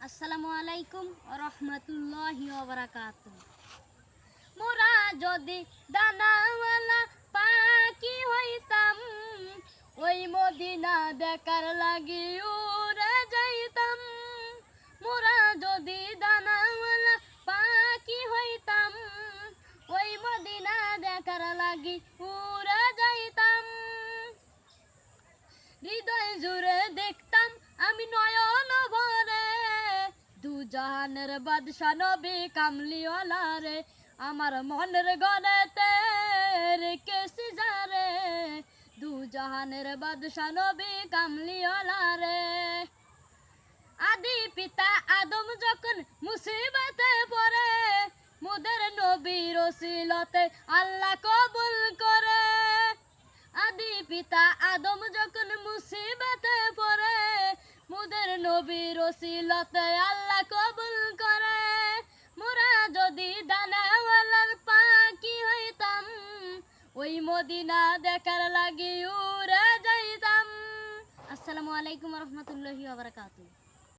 আসসালামু আলাইকুম রহমতুল্লাহি ওয়া বারাকাতুহু। মোরা যদি দানাওয়ালা পাখি হইতাম, ওই মদিনা দেখার লাগি উড়ে যাইতাম। মোরা যদি দানাওয়ালা পাখি হইতাম, ওই মদিনা দেখার লাগি উড়ে যাইতাম। হৃদয় জুড়ে দেখতাম আমি নয়ন ভরে, দু জাহানের বাদশা নবী কামলিওয়ালা রে। আমার মনের গনেতে রেখেছি যারে, দু জাহানের বাদশা নবী কামলিওয়ালা রে। আদি পিতা আদম যখন মুসিবতে পড়ে, মোদের নবীর ওসিলতে আল্লাহ কবুল করে। আদি পিতা আদম যখন মুসিবতে পড়ে, মোদের নবীর ওসিলতে আল্লাহ কবুল করে। মোরা যদি দানাওয়ালার পাখি হইতাম, ওই মদিনা দেখার লাগি উড়ে যাইতাম। আসসালামু আলাইকুম রহমতুল্লাহি ওয়া বারাকাতুহু।